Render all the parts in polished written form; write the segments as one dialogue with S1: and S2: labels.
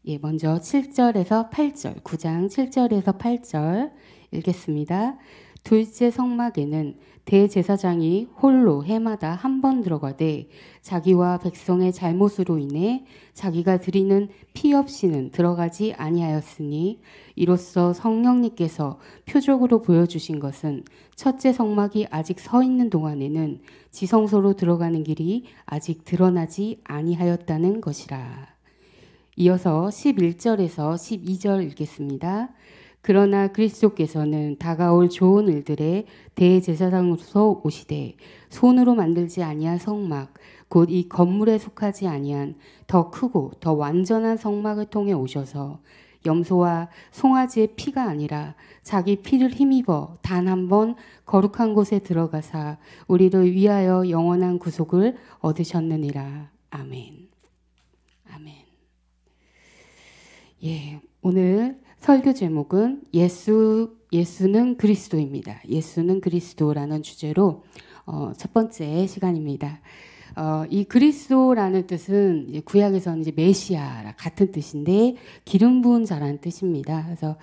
S1: 예, 먼저 7절에서 8절, 9장 7절에서 8절 읽겠습니다. 둘째 성막에는 대제사장이 홀로 해마다 한 번 들어가되 자기와 백성의 잘못으로 인해 자기가 드리는 피 없이는 들어가지 아니하였으니 이로써 성령님께서 표적으로 보여주신 것은 첫째 성막이 아직 서 있는 동안에는 지성소로 들어가는 길이 아직 드러나지 아니하였다는 것이라. 이어서 11절에서 12절 읽겠습니다. 그러나 그리스도께서는 다가올 좋은 일들의 대제사장으로서 오시되 손으로 만들지 아니한 성막 곧 이 건물에 속하지 아니한 더 크고 더 완전한 성막을 통해 오셔서 염소와 송아지의 피가 아니라 자기 피를 힘입어 단 한 번 거룩한 곳에 들어가사 우리를 위하여 영원한 구속을 얻으셨느니라. 아멘. 아멘. 예, 오늘 설교 제목은 예수는 그리스도입니다. 예수는 그리스도라는 주제로 첫 번째 시간입니다. 이 그리스도라는 뜻은 이제 구약에서는 이제 메시아 같은 뜻인데 기름 부은 자라는 뜻입니다. 그래서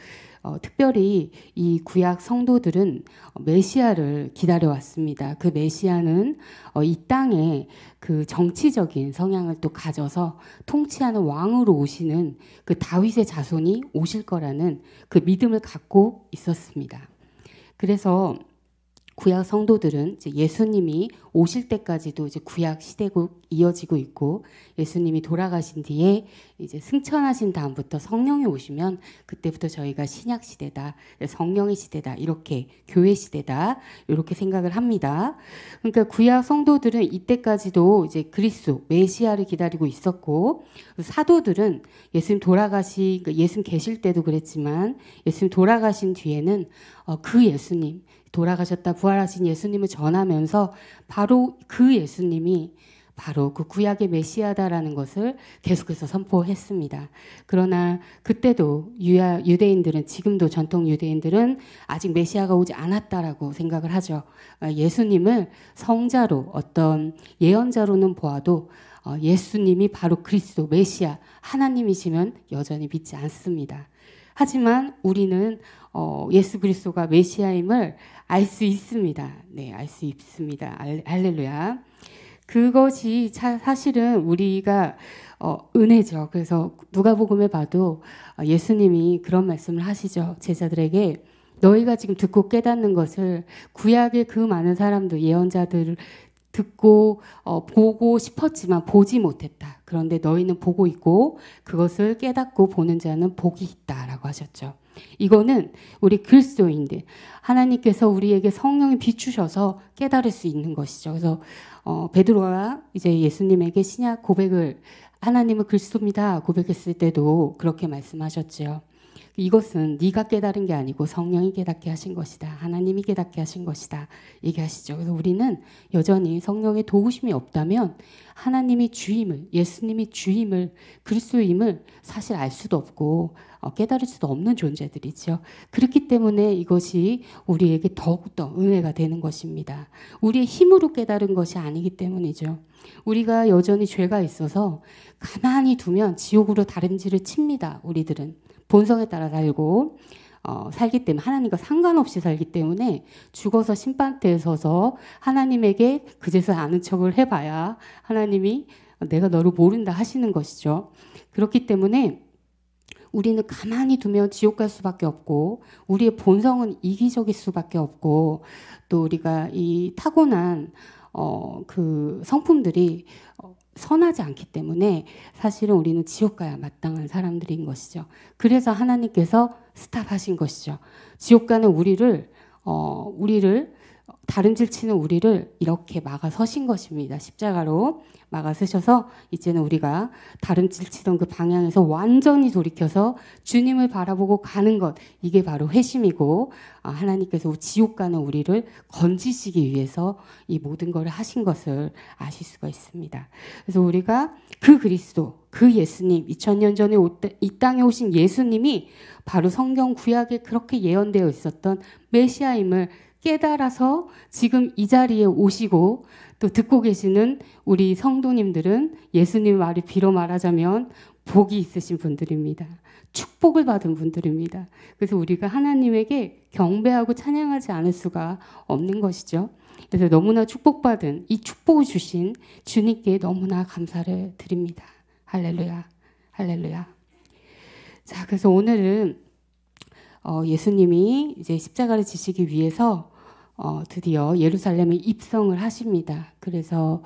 S1: 특별히 이 구약 성도들은 메시아를 기다려왔습니다. 그 메시아는 이 땅에 그 정치적인 성향을 또 가져서 통치하는 왕으로 오시는 그 다윗의 자손이 오실 거라는 그 믿음을 갖고 있었습니다. 그래서 구약 성도들은 이제 예수님이 오실 때까지도 이제 구약 시대고 이어지고 있고 예수님이 돌아가신 뒤에 이제 승천하신 다음부터 성령이 오시면 그때부터 저희가 신약 시대다, 성령의 시대다, 이렇게 교회 시대다 이렇게 생각을 합니다. 그러니까 구약 성도들은 이때까지도 이제 그리스도 메시아를 기다리고 있었고 사도들은 예수님 예수님 계실 때도 그랬지만 예수님 돌아가신 뒤에는 그 예수님 돌아가셨다 부활하신 예수님을 전하면서 바로 그 예수님이 바로 그 구약의 메시아다라는 것을 계속해서 선포했습니다. 그러나 그때도 유대인들은 지금도 전통 유대인들은 아직 메시아가 오지 않았다라고 생각을 하죠. 예수님을 성자로 어떤 예언자로는 보아도 예수님이 바로 그리스도 메시아 하나님이시면 여전히 믿지 않습니다. 하지만 우리는 예수 그리스도가 메시아임을 알 수 있습니다. 네, 알 수 있습니다. 할렐루야. 그것이 사실은 우리가 은혜죠. 그래서 누가복음에 봐도 예수님이 그런 말씀을 하시죠. 제자들에게 너희가 지금 듣고 깨닫는 것을 구약의 그 많은 사람들 예언자들을 듣고 보고 싶었지만 보지 못했다. 그런데 너희는 보고 있고 그것을 깨닫고 보는 자는 복이 있다라고 하셨죠. 이거는 우리 그리스도인들 하나님께서 우리에게 성령을 비추셔서 깨달을 수 있는 것이죠. 그래서 베드로가 이제 예수님에게 신약 고백을 하나님은 그리스도입니다 고백했을 때도 그렇게 말씀하셨죠. 이것은 네가 깨달은 게 아니고 성령이 깨닫게 하신 것이다. 하나님이 깨닫게 하신 것이다. 얘기하시죠. 그래서 우리는 여전히 성령의 도우심이 없다면 하나님이 주임을, 예수님이 주임을, 그리스도임을 사실 알 수도 없고 깨달을 수도 없는 존재들이죠. 그렇기 때문에 이것이 우리에게 더욱더 은혜가 되는 것입니다. 우리의 힘으로 깨달은 것이 아니기 때문이죠. 우리가 여전히 죄가 있어서 가만히 두면 지옥으로 다림질을 칩니다. 우리들은. 본성에 따라 살고 살기 때문에 하나님과 상관없이 살기 때문에 죽어서 심판대에 서서 하나님에게 그제서 아는 척을 해봐야 하나님이 내가 너를 모른다 하시는 것이죠. 그렇기 때문에 우리는 가만히 두면 지옥 갈 수밖에 없고 우리의 본성은 이기적일 수밖에 없고 또 우리가 이 타고난 그 성품들이 선하지 않기 때문에 사실은 우리는 지옥 가야 마땅한 사람들인 것이죠. 그래서 하나님께서 스탑하신 것이죠. 지옥 가는 우리를 다름질 치는 우리를 이렇게 막아 서신 것입니다. 십자가로 막아 서셔서 이제는 우리가 다름질 치던 그 방향에서 완전히 돌이켜서 주님을 바라보고 가는 것, 이게 바로 회심이고 하나님께서 지옥 가는 우리를 건지시기 위해서 이 모든 걸 하신 것을 아실 수가 있습니다. 그래서 우리가 그 그리스도, 그 예수님, 2000년 전에 이 땅에 오신 예수님이 바로 성경 구약에 그렇게 예언되어 있었던 메시아임을 깨달아서 지금 이 자리에 오시고 또 듣고 계시는 우리 성도님들은 예수님 말이 비로 말하자면 복이 있으신 분들입니다. 축복을 받은 분들입니다. 그래서 우리가 하나님에게 경배하고 찬양하지 않을 수가 없는 것이죠. 그래서 너무나 축복받은 이 축복을 주신 주님께 너무나 감사를 드립니다. 할렐루야, 할렐루야. 자, 그래서 오늘은 예수님이 이제 십자가를 지시기 위해서 드디어 예루살렘에 입성을 하십니다. 그래서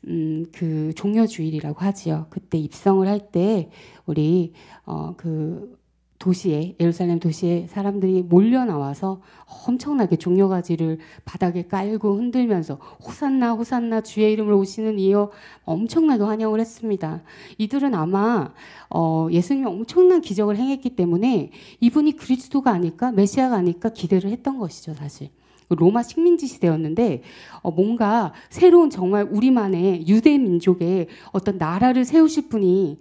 S1: 그 종려주일이라고 하지요. 그때 입성을 할 때 우리 그 도시에 예루살렘 도시에 사람들이 몰려 나와서 엄청나게 종려가지를 바닥에 깔고 흔들면서 호산나 호산나 주의 이름으로 오시는 이여 엄청나게 환영을 했습니다. 이들은 아마 예수님이 엄청난 기적을 행했기 때문에 이분이 그리스도가 아닐까 메시아가 아닐까 기대를 했던 것이죠. 사실 로마 식민지 시대였는데 뭔가 새로운 정말 우리만의 유대 민족의 어떤 나라를 세우실 분이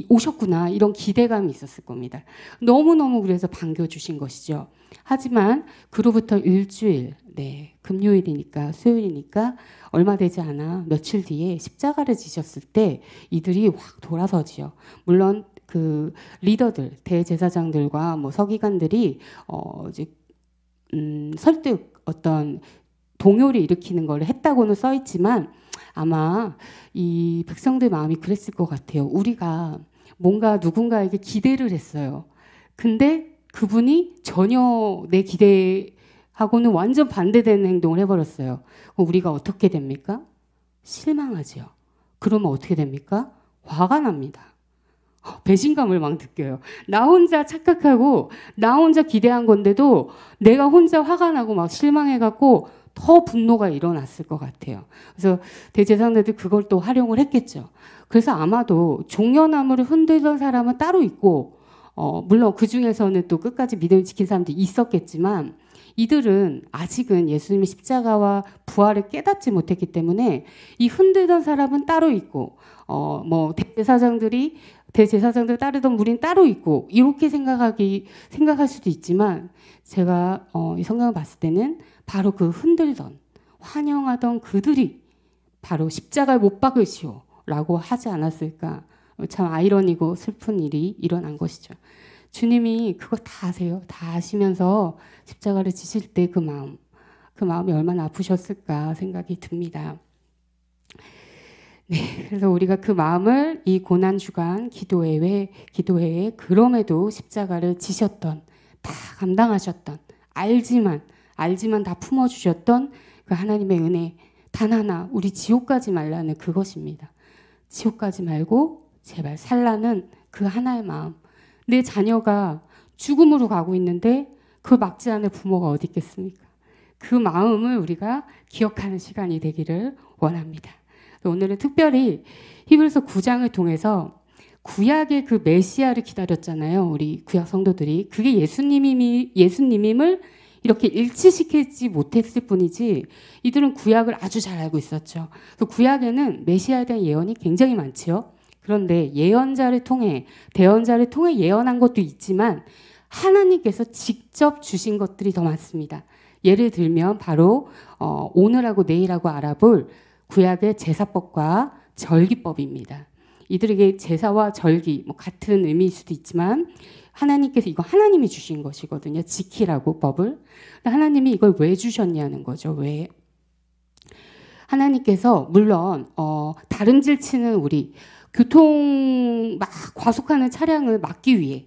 S1: 오셨구나 이런 기대감이 있었을 겁니다. 너무너무 그래서 반겨주신 것이죠. 하지만 그로부터 일주일, 금요일이니까 수요일이니까 얼마 되지 않아 며칠 뒤에 십자가를 지셨을 때 이들이 확 돌아서지요. 물론 그 리더들, 대제사장들과 뭐 서기관들이 이제 설득 어떤 동요를 일으키는 걸 했다고는 써 있지만 아마 이 백성들 마음이 그랬을 것 같아요. 우리가 뭔가 누군가에게 기대를 했어요. 근데 그분이 전혀 내 기대하고는 완전 반대되는 행동을 해버렸어요. 그럼 우리가 어떻게 됩니까? 실망하죠. 그러면 어떻게 됩니까? 화가 납니다. 배신감을 막 느껴요. 나 혼자 착각하고 나 혼자 기대한 건데도 내가 혼자 화가 나고 막 실망해갖고 더 분노가 일어났을 것 같아요. 그래서 대제사장들이 그걸 또 활용을 했겠죠. 그래서 아마도 종려나무를 흔들던 사람은 따로 있고 물론 그 중에서는 또 끝까지 믿음을 지킨 사람들이 있었겠지만 이들은 아직은 예수님의 십자가와 부활을 깨닫지 못했기 때문에 이 흔들던 사람은 따로 있고 뭐 대제사장들 따르던 무리는 따로 있고 이렇게 생각할 수도 있지만 제가 이 성경을 봤을 때는 바로 그 흔들던 환영하던 그들이 바로 십자가를 못 박으시오 라고 하지 않았을까. 참 아이러니고 슬픈 일이 일어난 것이죠. 주님이 그거 다 아세요. 다 아시면서 십자가를 지실 때 그 마음이 얼마나 아프셨을까 생각이 듭니다. 그래서 우리가 그 마음을 이 고난주간 기도회에 그럼에도 십자가를 지셨던, 다 감당하셨던, 알지만 다 품어주셨던 그 하나님의 은혜 단 하나, 우리 지옥 가지 말라는 그것입니다. 지옥 가지 말고 제발 살라는 그 하나의 마음. 내 자녀가 죽음으로 가고 있는데 그 막지 않을 부모가 어디 있겠습니까? 그 마음을 우리가 기억하는 시간이 되기를 원합니다. 오늘은 특별히 히브리서 9장을 통해서 구약의 그 메시아를 기다렸잖아요. 우리 구약 성도들이. 그게 예수님임을 이렇게 일치시키지 못했을 뿐이지 이들은 구약을 아주 잘 알고 있었죠. 그 구약에는 메시아에 대한 예언이 굉장히 많지요. 그런데 대언자를 통해 예언한 것도 있지만 하나님께서 직접 주신 것들이 더 많습니다. 예를 들면 바로 오늘하고 내일하고 알아볼 구약의 제사법과 절기법입니다. 이들에게 제사와 절기 같은 의미일 수도 있지만 하나님께서 이거 하나님이 주신 것이거든요. 지키라고 법을. 하나님이 이걸 왜 주셨냐는 거죠. 왜? 하나님께서 물론 다름질 치는 우리 교통 막 과속하는 차량을 막기 위해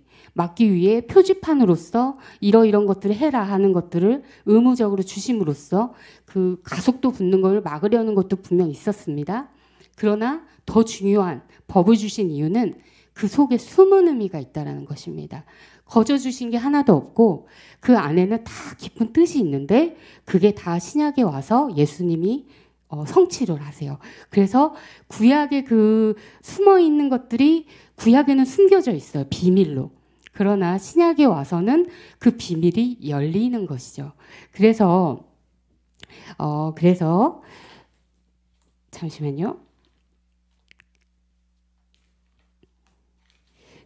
S1: 표지판으로서 이런 것들을 해라 하는 것들을 의무적으로 주심으로써 그 가속도 붙는 걸 막으려는 것도 분명 있었습니다. 그러나 더 중요한 법을 주신 이유는 그 속에 숨은 의미가 있다는 것입니다. 거저 주신 게 하나도 없고 그 안에는 다 깊은 뜻이 있는데 그게 다 신약에 와서 예수님이 성취를 하세요. 그래서 구약에 그 숨어 있는 것들이 구약에는 숨겨져 있어요. 비밀로. 그러나 신약에 와서는 그 비밀이 열리는 것이죠. 그래서 잠시만요.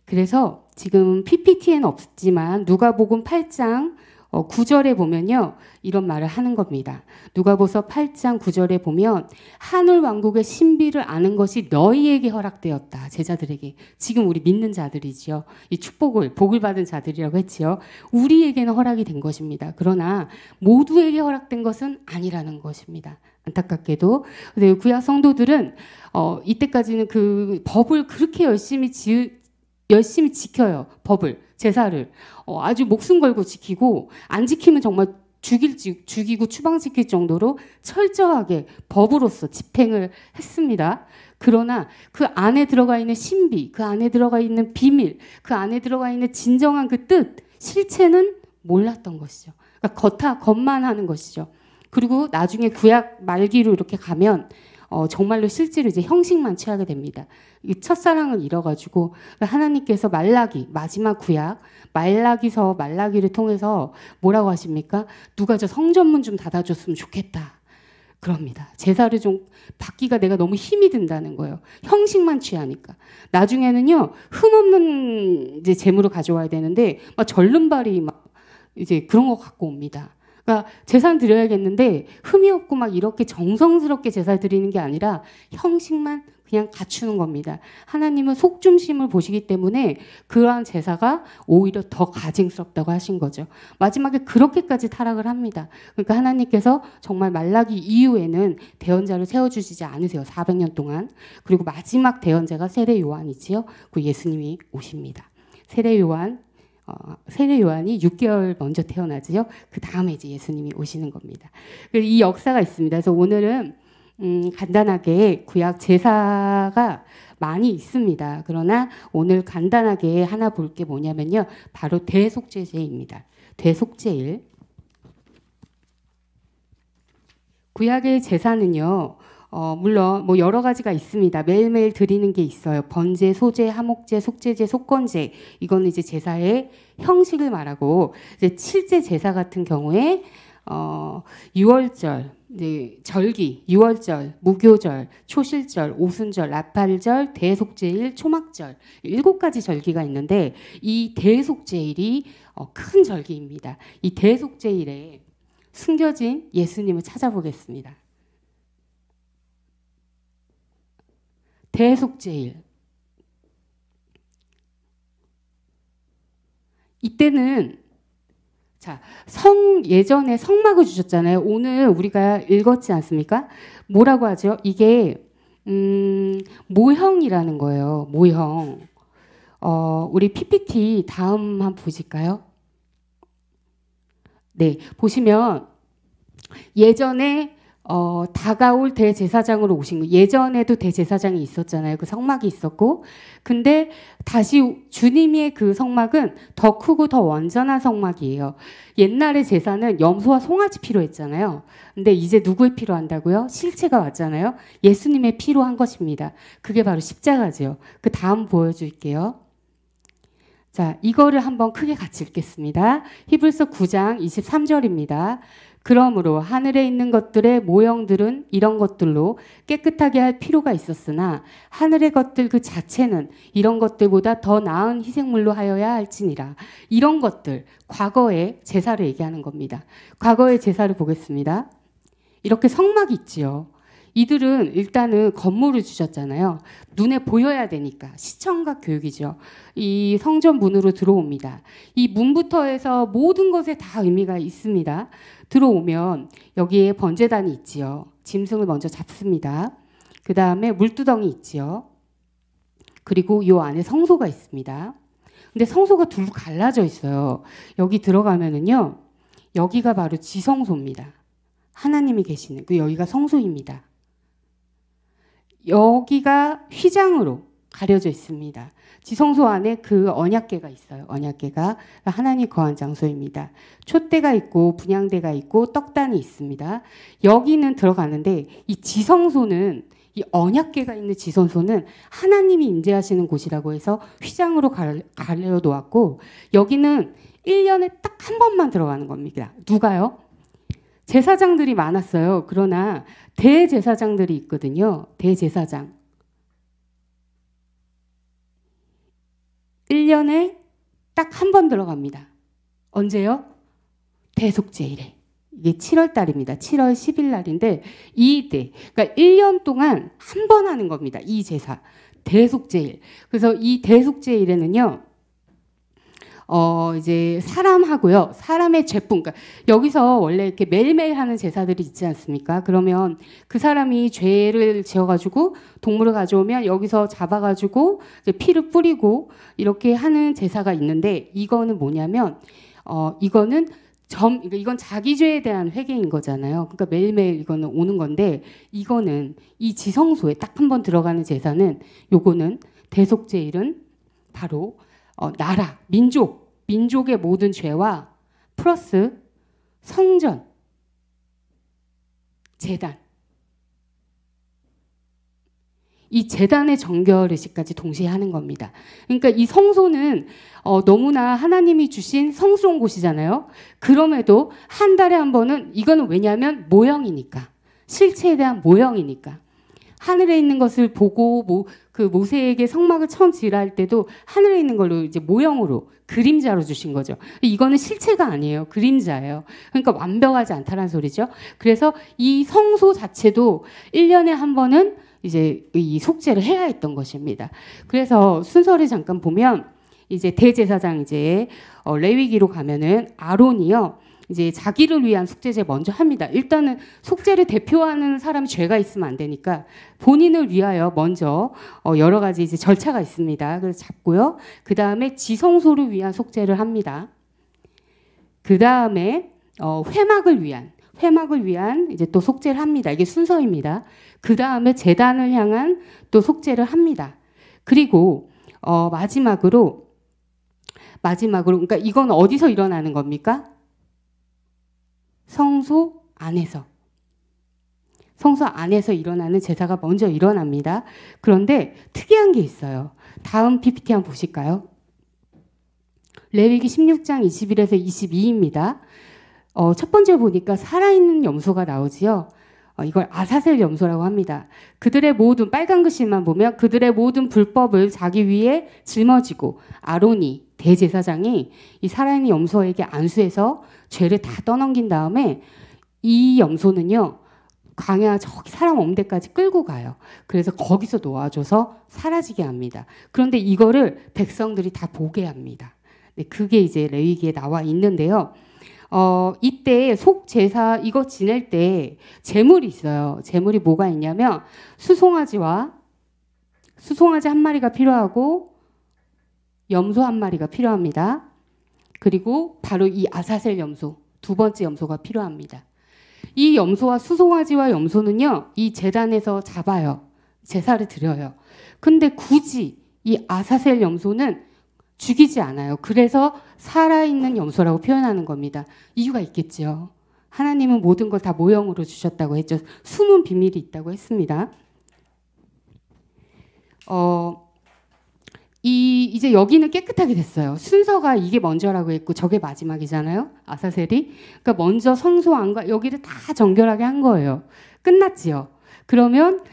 S1: 그래서 지금 PPT에는 없지만 누가복음 8장 9절에 보면요. 이런 말을 하는 겁니다. 누가복음 8장 9절에 보면 하늘 왕국의 신비를 아는 것이 너희에게 허락되었다. 제자들에게. 지금 우리 믿는 자들이지요. 이 축복을 복을 받은 자들이라고 했지요. 우리에게는 허락이 된 것입니다. 그러나 모두에게 허락된 것은 아니라는 것입니다. 안타깝게도. 근데 구약 성도들은 이때까지는 그 법을 그렇게 열심히 지켜요. 법을, 제사를. 아주 목숨 걸고 지키고 안 지키면 정말 죽이고 추방시킬 정도로 철저하게 법으로서 집행을 했습니다. 그러나 그 안에 들어가 있는 신비, 그 안에 들어가 있는 비밀, 그 안에 들어가 있는 진정한 그 뜻, 실체는 몰랐던 것이죠. 그러니까 겉만 하는 것이죠. 그리고 나중에 구약 말기로 이렇게 가면 정말로 실제로 이제 형식만 취하게 됩니다. 이 첫사랑을 잃어가지고 하나님께서 마지막 구약 말라기를 통해서 뭐라고 하십니까? 누가 저 성전문 좀 닫아줬으면 좋겠다. 그럽니다. 제사를 좀 받기가 내가 너무 힘이 든다는 거예요. 형식만 취하니까. 나중에는요 흠없는 이제 재물을 가져와야 되는데 막 절름발이 막 이제 그런 거 갖고 옵니다. 그러니까 제사 드려야겠는데 흠이 없고 막 이렇게 정성스럽게 제사 드리는 게 아니라 형식만 그냥 갖추는 겁니다. 하나님은 속중심을 보시기 때문에 그러한 제사가 오히려 더 가증스럽다고 하신 거죠. 마지막에 그렇게까지 타락을 합니다. 그러니까 하나님께서 정말 말라기 이후에는 대언자를 세워주시지 않으세요. 400년 동안. 그리고 마지막 대언자가 세례 요한이지요. 그 예수님이 오십니다. 세례 요한이 6개월 먼저 태어나지요. 그 다음에 이제 예수님이 오시는 겁니다. 이 역사가 있습니다. 그래서 오늘은 간단하게 구약 제사가 많이 있습니다. 그러나 오늘 간단하게 하나 볼 게 뭐냐면요. 바로 대속죄제입니다. 대속죄일. 구약의 제사는요. 물론 뭐 여러 가지가 있습니다. 매일매일 드리는 게 있어요. 번제, 소제, 하목제, 속제제, 속건제. 이거는 이제 제사의 형식을 말하고 이제 칠제 제사 같은 경우에 6월절, 이제 절기, 6월절, 무교절, 초실절, 오순절, 나팔절, 대속제일, 초막절 7가지 절기가 있는데 이 대속제일이 큰 절기입니다. 이 대속제일에 숨겨진 예수님을 찾아보겠습니다. 대속제일. 이때는 자, 예전에 성막을 주셨잖아요. 오늘 우리가 읽었지 않습니까? 뭐라고 하죠? 이게 모형이라는 거예요. 모형. 우리 PPT 다음 한번 보실까요? 네, 보시면 예전에 다가올 대제사장으로 오신 거. 예전에도 대제사장이 있었잖아요. 그 성막이 있었고. 근데 다시 주님의 그 성막은 더 크고 더 완전한 성막이에요. 옛날의 제사는 염소와 송아지 필요했잖아요. 근데 이제 누구의 필요한다고요? 실체가 왔잖아요. 예수님의 피로 한 것입니다. 그게 바로 십자가죠. 그 다음 보여줄게요. 자, 이거를 한번 크게 같이 읽겠습니다. 히브리서 9장 23절입니다. 그러므로 하늘에 있는 것들의 모형들은 이런 것들로 깨끗하게 할 필요가 있었으나 하늘의 것들 그 자체는 이런 것들보다 더 나은 희생물로 하여야 할지니라. 이런 것들, 과거의 제사를 얘기하는 겁니다. 과거의 제사를 보겠습니다. 이렇게 성막이 있지요. 이들은 일단은 건물을 주셨잖아요. 눈에 보여야 되니까 시청각 교육이죠. 이 성전 문으로 들어옵니다. 이 문부터 해서 모든 것에 다 의미가 있습니다. 들어오면 여기에 번제단이 있지요. 짐승을 먼저 잡습니다. 그 다음에 물두덩이 있지요. 그리고 요 안에 성소가 있습니다. 근데 성소가 둘로 갈라져 있어요. 여기 들어가면은요. 여기가 바로 지성소입니다. 하나님이 계시는 여기가 성소입니다. 여기가 휘장으로 가려져 있습니다. 지성소 안에 그 언약궤가 있어요. 언약궤가 하나님 거한 장소입니다. 촛대가 있고 분향대가 있고 떡단이 있습니다. 여기는 들어가는데 이 지성소는 이 언약궤가 있는 지성소는 하나님이 임재하시는 곳이라고 해서 휘장으로 가려 놓았고 여기는 1년에 딱 한 번만 들어가는 겁니다. 누가요? 제사장들이 많았어요. 그러나 대제사장들이 있거든요. 대제사장. 1년에 딱 한 번 들어갑니다. 언제요? 대속제일에 이게 7월 달입니다. 7월 10일 날인데 이때 그러니까 1년 동안 한 번 하는 겁니다. 이 제사 대속제일. 그래서 이 대속제일에는요. 이제 사람하고요. 사람의 죄뿐. 그러니까 여기서 원래 이렇게 매일매일 하는 제사들이 있지 않습니까? 그러면 그 사람이 죄를 지어가지고 동물을 가져오면 여기서 잡아가지고 이제 피를 뿌리고 이렇게 하는 제사가 있는데 이거는 뭐냐면 이거는 그러니까 이건 자기 죄에 대한 회개인 거잖아요. 그러니까 매일매일 이거는 오는 건데 이거는 이 지성소에 딱 한 번 들어가는 제사는 요거는 대속제일은 바로 나라, 민족의 모든 죄와 플러스 성전, 제단. 이 제단의 정결의식까지 동시에 하는 겁니다. 그러니까 이 성소는 너무나 하나님이 주신 성스러운 곳이잖아요. 그럼에도 한 달에 한 번은 이거는 왜냐하면 모형이니까. 실체에 대한 모형이니까. 하늘에 있는 것을 보고 그 모세에게 성막을 처음 지으라 할 때도 하늘에 있는 걸로 이제 모형으로 그림자로 주신 거죠. 이거는 실체가 아니에요. 그림자예요. 그러니까 완벽하지 않다는 소리죠. 그래서 이 성소 자체도 1년에 한 번은 이제 이 속죄를 해야 했던 것입니다. 그래서 순서를 잠깐 보면 이제 대제사장 이제 레위기로 가면은 아론이요. 이제 자기를 위한 속죄제 먼저 합니다. 일단은 속죄를 대표하는 사람이 죄가 있으면 안 되니까 본인을 위하여 먼저 여러 가지 이제 절차가 있습니다. 그래서 잡고요. 그 다음에 지성소를 위한 속죄를 합니다. 그 다음에 회막을 위한 이제 또 속죄를 합니다. 이게 순서입니다. 그 다음에 제단을 향한 또 속죄를 합니다. 그리고 마지막으로 그러니까 이건 어디서 일어나는 겁니까? 성소 안에서 일어나는 제사가 먼저 일어납니다. 그런데 특이한 게 있어요. 다음 PPT 한번 보실까요? 레위기 16장 21에서 22입니다. 첫 번째 보니까 살아있는 염소가 나오지요. 이걸 아사셀 염소라고 합니다. 그들의 모든 빨간 글씨만 보면 그들의 모든 불법을 자기 위에 짊어지고 아론이 대제사장이 이 살아있는 염소에게 안수해서 죄를 다 떠넘긴 다음에 이 염소는요. 광야 저기 사람 없는 데까지 끌고 가요. 그래서 거기서 놓아줘서 사라지게 합니다. 그런데 이거를 백성들이 다 보게 합니다. 네, 그게 이제 레위기에 나와 있는데요. 이때 속제사 이거 지낼 때 제물이 있어요. 제물이 뭐가 있냐면 수송아지 한 마리가 필요하고 염소 한 마리가 필요합니다. 그리고 바로 이 아사셀 염소, 두 번째 염소가 필요합니다. 이 염소와 수송아지와 염소는요, 이 제단에서 잡아요. 제사를 드려요. 근데 굳이 이 아사셀 염소는 죽이지 않아요. 그래서 살아있는 염소라고 표현하는 겁니다. 이유가 있겠죠. 하나님은 모든 걸 다 모형으로 주셨다고 했죠. 숨은 비밀이 있다고 했습니다. 이제 여기는 깨끗하게 됐어요. 순서가 이게 먼저라고 했고 저게 마지막이잖아요. 아사셀이. 그러니까 먼저 성소 안과 여기를 다 정결하게 한 거예요. 끝났지요. 그러면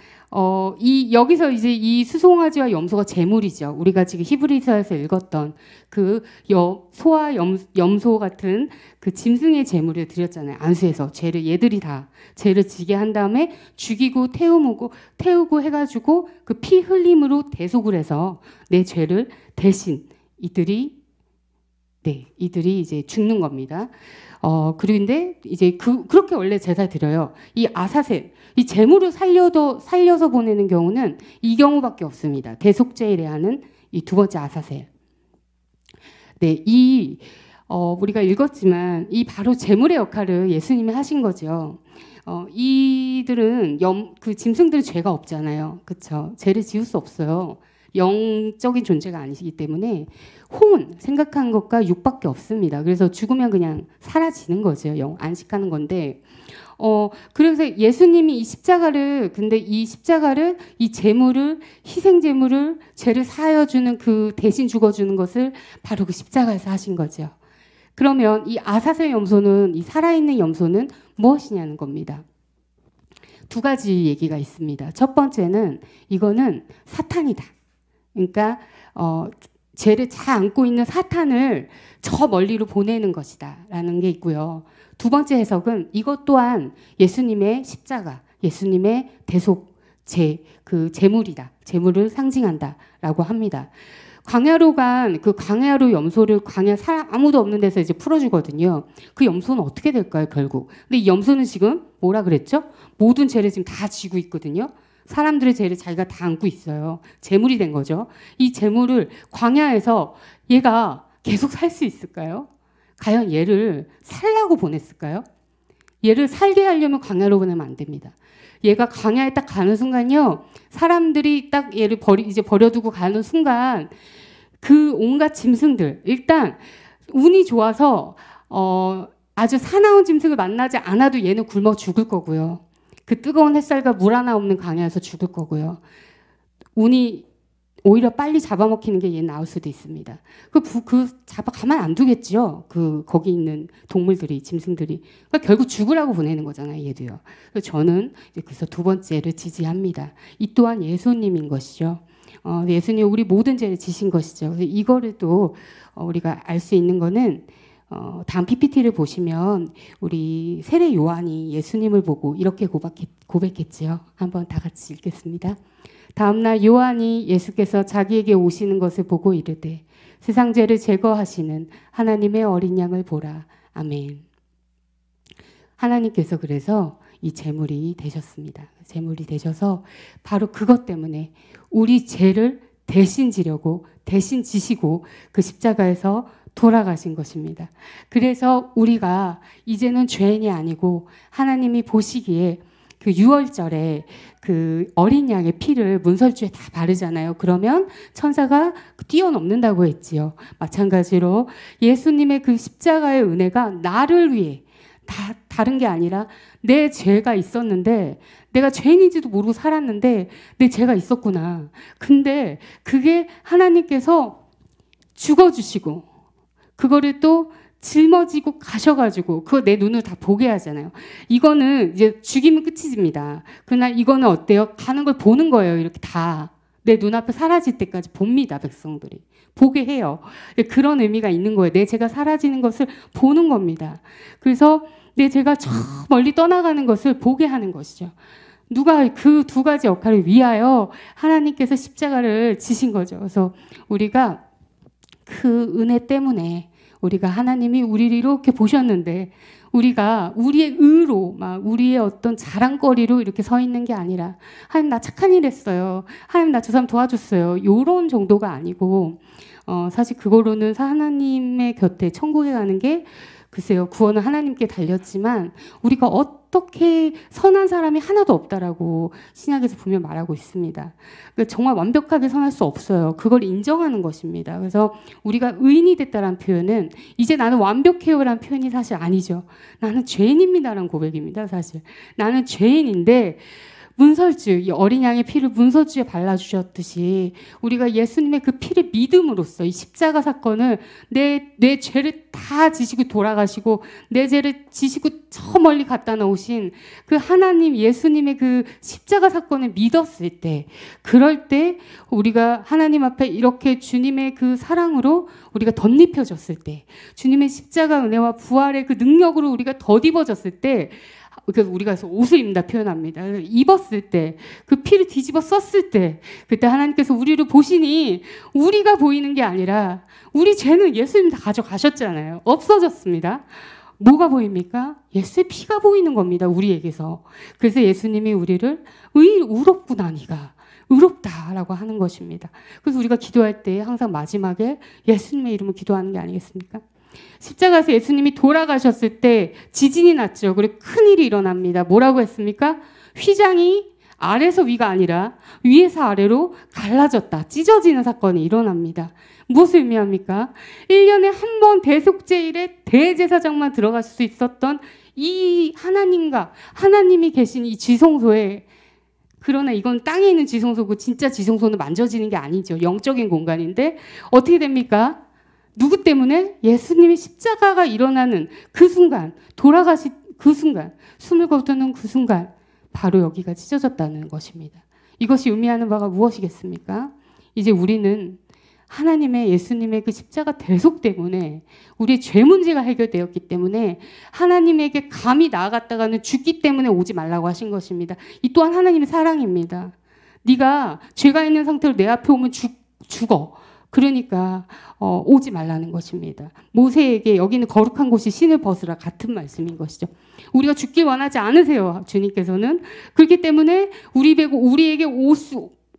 S1: 여기서 이제 이 수송아지와 염소가 제물이죠. 우리가 지금 히브리서에서 읽었던 그 소와 염소 같은 그 짐승의 제물을 드렸잖아요. 안수해서 얘들이 다 죄를 지게 한 다음에 죽이고 태우고 해가지고 그 피 흘림으로 대속을 해서 내 죄를 대신 이들이 이제 죽는 겁니다. 그런데 이제 그렇게 원래 제사 드려요. 이 아사셀, 이 제물을 살려서 보내는 경우는 이 경우밖에 없습니다. 대속제일에 하는 이 두 번째 아사셀. 네, 우리가 읽었지만 이 바로 제물의 역할을 예수님이 하신 거죠. 이들은 그 짐승들은 죄가 없잖아요. 그렇죠? 죄를 지을 수 없어요. 영적인 존재가 아니시기 때문에 생각한 것과 육밖에 없습니다. 그래서 죽으면 그냥 사라지는 거죠. 안식하는 건데 그래서 예수님이 근데 이 십자가를 이 제물을 희생 제물을 죄를 사하여주는 그 대신 죽어주는 것을 바로 그 십자가에서 하신 거죠. 그러면 이 아사셀 염소는 이 살아있는 염소는 무엇이냐는 겁니다. 두 가지 얘기가 있습니다. 첫 번째는 이거는 사탄이다. 그러니까 죄를 잘 안고 있는 사탄을 저 멀리로 보내는 것이다 라는 게 있고요. 두 번째 해석은 이것 또한 예수님의 십자가, 예수님의 대속, 그 제물이다. 제물을 상징한다 라고 합니다. 광야로 간 그 광야로 염소를 광야 사람 아무도 없는 데서 이제 풀어주거든요. 그 염소는 어떻게 될까요, 결국? 근데 이 염소는 지금 뭐라 그랬죠? 모든 죄를 지금 다 지고 있거든요. 사람들의 죄를 자기가 다 안고 있어요. 제물이 된 거죠. 이 제물을 광야에서 얘가 계속 살 수 있을까요? 과연 얘를 살라고 보냈을까요? 얘를 살게 하려면 광야로 보내면 안 됩니다. 얘가 광야에 딱 가는 순간요, 사람들이 딱 얘를 이제 버려두고 가는 순간 그 온갖 짐승들, 일단 운이 좋아서 아주 사나운 짐승을 만나지 않아도 얘는 굶어 죽을 거고요. 그 뜨거운 햇살과 물 하나 없는 광야에서 죽을 거고요. 운이 오히려 빨리 잡아먹히는 게 얘 나올 수도 있습니다. 가만 안 두겠죠. 거기 있는 동물들이, 짐승들이. 그러니까 결국 죽으라고 보내는 거잖아요, 얘도요. 그래서 저는 그래서 두 번째를 지지합니다. 이 또한 예수님인 것이죠. 예수님 우리 모든 죄를 지신 것이죠. 그래서 이거를 또 우리가 알 수 있는 거는 다음 PPT를 보시면 우리 세례 요한이 예수님을 보고 이렇게 고백했지요. 한번 다 같이 읽겠습니다. 다음날 요한이 예수께서 자기에게 오시는 것을 보고 이르되 세상 죄를 제거하시는 하나님의 어린 양을 보라. 아멘. 하나님께서 그래서 이 제물이 되셨습니다. 제물이 되셔서 바로 그것 때문에 우리 죄를 대신 지려고 대신 지시고 그 십자가에서 돌아가신 것입니다. 그래서 우리가 이제는 죄인이 아니고 하나님이 보시기에 그 6월절에 그 어린 양의 피를 문설주에 다 바르잖아요. 그러면 천사가 뛰어넘는다고 했지요. 마찬가지로 예수님의 그 십자가의 은혜가 나를 위해 다른 게 아니라 내 죄가 있었는데 내가 죄인인지도 모르고 살았는데 내 죄가 있었구나. 근데 그게 하나님께서 죽어주시고 그거를 또 짊어지고 가셔가지고 그거 내 눈을 다 보게 하잖아요. 이거는 이제 죽이면 끝입니다. 그러나 이거는 어때요? 가는 걸 보는 거예요. 이렇게 다 내 눈앞에 사라질 때까지 봅니다. 백성들이 보게 해요. 그런 의미가 있는 거예요. 내 죄가 사라지는 것을 보는 겁니다. 그래서 내 죄가 저 멀리 떠나가는 것을 보게 하는 것이죠. 누가 그 두 가지 역할을 위하여 하나님께서 십자가를 지신 거죠. 그래서 우리가 그 은혜 때문에 우리가 하나님이 우리를 이렇게 보셨는데 우리가 우리의 의로 막 우리의 어떤 자랑거리로 이렇게 서 있는 게 아니라 하나님 나 착한 일 했어요. 하나님 나 저 사람 도와줬어요. 이런 정도가 아니고 사실 그거로는 하나님의 곁에 천국에 가는 게 글쎄요. 구원은 하나님께 달렸지만 우리가 어떻게 선한 사람이 하나도 없다라고 신약에서 분명 말하고 있습니다. 그러니까 정말 완벽하게 선할 수 없어요. 그걸 인정하는 것입니다. 그래서 우리가 의인이 됐다라는 표현은 이제 나는 완벽해요라는 표현이 사실 아니죠. 나는 죄인입니다라는 고백입니다. 사실 나는 죄인인데 문설주, 이 어린 양의 피를 문설주에 발라주셨듯이 우리가 예수님의 그 피를 믿음으로써 이 십자가 사건을 내 죄를 다 지시고 돌아가시고 내 죄를 지시고 저 멀리 갖다 놓으신 그 하나님 예수님의 그 십자가 사건을 믿었을 때 그럴 때 우리가 하나님 앞에 이렇게 주님의 그 사랑으로 우리가 덧입혀졌을 때 주님의 십자가 은혜와 부활의 그 능력으로 우리가 덧입어졌을 때 우리가 옷을 입는다 표현합니다. 입었을 때, 그 피를 뒤집어 썼을 때, 그때 하나님께서 우리를 보시니 우리가 보이는 게 아니라 우리 죄는 예수님 다 가져가셨잖아요. 없어졌습니다. 뭐가 보입니까? 예수의 피가 보이는 겁니다. 우리에게서. 그래서 예수님이 우리를 의롭구나 네가. 의롭다라고 하는 것입니다. 그래서 우리가 기도할 때 항상 마지막에 예수님의 이름을 기도하는 게 아니겠습니까? 십자가에서 예수님이 돌아가셨을 때 지진이 났죠. 그리고 큰일이 일어납니다. 뭐라고 했습니까? 휘장이 아래서 위가 아니라 위에서 아래로 갈라졌다. 찢어지는 사건이 일어납니다. 무엇을 의미합니까? 1년에 한 번 대속제일에 대제사장만 들어갈 수 있었던 이 하나님이 계신 이 지성소에 그러나 이건 땅에 있는 지성소고 진짜 지성소는 만져지는 게 아니죠. 영적인 공간인데 어떻게 됩니까? 누구 때문에? 예수님의 십자가가 일어나는 그 순간, 돌아가신 그 순간, 숨을 거두는 그 순간 바로 여기가 찢어졌다는 것입니다. 이것이 의미하는 바가 무엇이겠습니까? 이제 우리는 하나님의 예수님의 그 십자가 대속 때문에 우리의 죄 문제가 해결되었기 때문에 하나님에게 감히 나아갔다가는 죽기 때문에 오지 말라고 하신 것입니다. 이 또한 하나님의 사랑입니다. 네가 죄가 있는 상태로 내 앞에 오면 죽어. 그러니까 오지 말라는 것입니다. 모세에게 여기는 거룩한 곳이 신을 벗으라 같은 말씀인 것이죠. 우리가 죽길 원하지 않으세요. 주님께서는. 그렇기 때문에 우리에게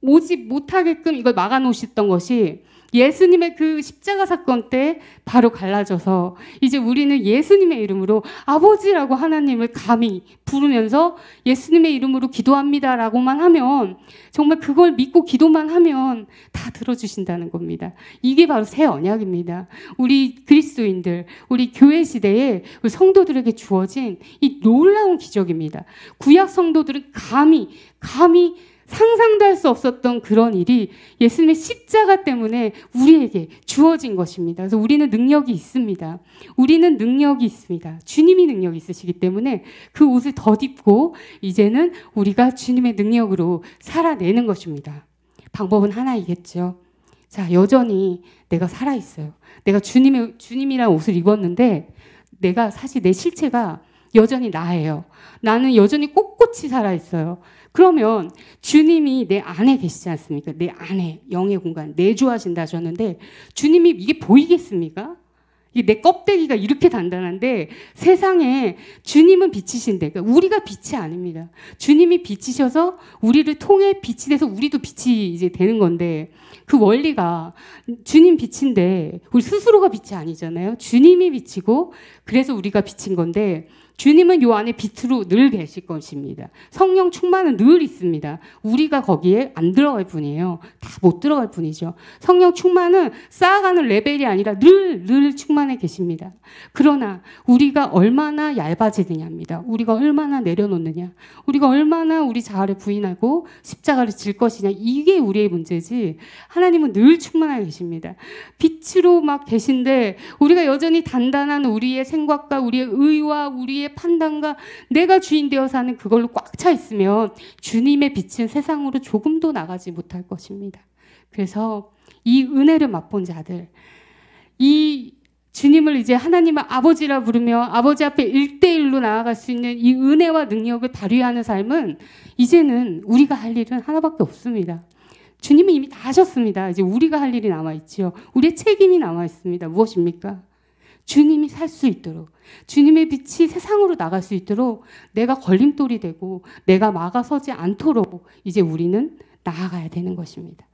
S1: 오지 못하게끔 이걸 막아놓으셨던 것이 예수님의 그 십자가 사건 때 바로 갈라져서 이제 우리는 예수님의 이름으로 아버지라고 하나님을 감히 부르면서 예수님의 이름으로 기도합니다라고만 하면, 정말 그걸 믿고 기도만 하면 다 들어주신다는 겁니다. 이게 바로 새 언약입니다. 우리 그리스도인들, 우리 교회 시대에 우리 성도들에게 주어진 이 놀라운 기적입니다. 구약 성도들은 감히 상상도 할 수 없었던 그런 일이 예수님의 십자가 때문에 우리에게 주어진 것입니다. 그래서 우리는 능력이 있습니다. 우리는 능력이 있습니다. 주님이 능력이 있으시기 때문에 그 옷을 덧입고 이제는 우리가 주님의 능력으로 살아내는 것입니다. 방법은 하나이겠죠. 자, 여전히 내가 살아있어요. 내가 주님이란 옷을 입었는데 내가 사실 내 실체가 여전히 나예요. 나는 여전히 꼿꼿이 살아있어요. 그러면 주님이 내 안에 계시지 않습니까? 내 안에 영의 공간 내주하신다 하셨는데 주님이 이게 보이겠습니까? 이게 내 껍데기가 이렇게 단단한데 세상에 주님은 빛이신데, 그러니까 우리가 빛이 아닙니다. 주님이 빛이셔서 우리를 통해 빛이 돼서 우리도 빛이 이제 되는 건데, 그 원리가 주님 빛인데 우리 스스로가 빛이 아니잖아요. 주님이 빛이고 그래서 우리가 빛인 건데, 주님은 요 안에 빛으로 늘 계실 것입니다. 성령 충만은 늘 있습니다. 우리가 거기에 안 들어갈 뿐이에요. 다 못 들어갈 뿐이죠. 성령 충만은 쌓아가는 레벨이 아니라 늘 충만해 계십니다. 그러나 우리가 얼마나 얇아지느냐입니다. 우리가 얼마나 내려놓느냐, 우리가 얼마나 우리 자아를 부인하고 십자가를 질 것이냐, 이게 우리의 문제지 하나님은 늘 충만하게 계십니다. 빛으로 막 계신데 우리가 여전히 단단한 우리의 생각과 우리의 의와 우리의 판단과 내가 주인 되어 사는 그걸로 꽉 차 있으면 주님의 빛은 세상으로 조금도 나가지 못할 것입니다. 그래서 이 은혜를 맛본 자들, 이 주님을 이제 하나님의 아버지라 부르며 아버지 앞에 1대1로 나아갈 수 있는 이 은혜와 능력을 발휘하는 삶은 이제는 우리가 할 일은 하나밖에 없습니다. 주님은 이미 다 하셨습니다. 이제 우리가 할 일이 남아있죠. 우리의 책임이 남아있습니다. 무엇입니까? 주님이 살 수 있도록, 주님의 빛이 세상으로 나갈 수 있도록 내가 걸림돌이 되고 내가 막아서지 않도록 이제 우리는 나아가야 되는 것입니다.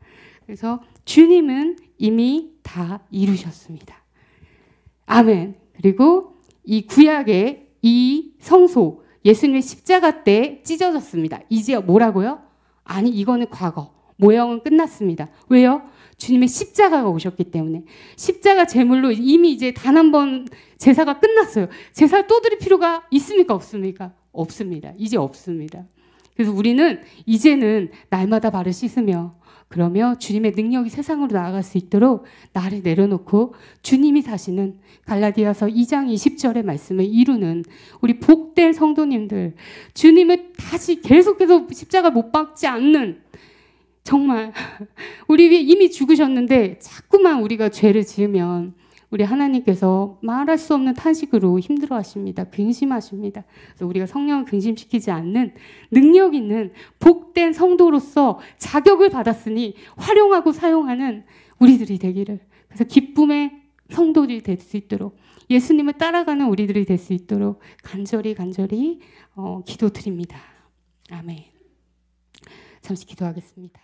S1: 그래서 주님은 이미 다 이루셨습니다. 아멘. 그리고 이 구약의 이 성소, 예수님의 십자가 때 찢어졌습니다. 이제 뭐라고요? 아니, 이거는 과거. 모형은 끝났습니다. 왜요? 주님의 십자가가 오셨기 때문에. 십자가 제물로 이미 이제 단 한 번 제사가 끝났어요. 제사를 또 드릴 필요가 있습니까? 없습니까? 없습니다. 이제 없습니다. 그래서 우리는 이제는 날마다 발을 씻으며 그러며 주님의 능력이 세상으로 나아갈 수 있도록 나를 내려놓고 주님이 사시는 갈라디아서 2장 20절의 말씀을 이루는 우리 복된 성도님들, 주님을 다시 계속해서 십자가 못 박지 않는, 정말 우리 위해 이미 죽으셨는데 자꾸만 우리가 죄를 지으면 우리 하나님께서 말할 수 없는 탄식으로 힘들어하십니다. 근심하십니다. 그래서 우리가 성령을 근심시키지 않는 능력 있는 복된 성도로서 자격을 받았으니 활용하고 사용하는 우리들이 되기를, 그래서 기쁨의 성도들이 될 수 있도록, 예수님을 따라가는 우리들이 될 수 있도록 간절히 기도드립니다. 아멘. 잠시 기도하겠습니다.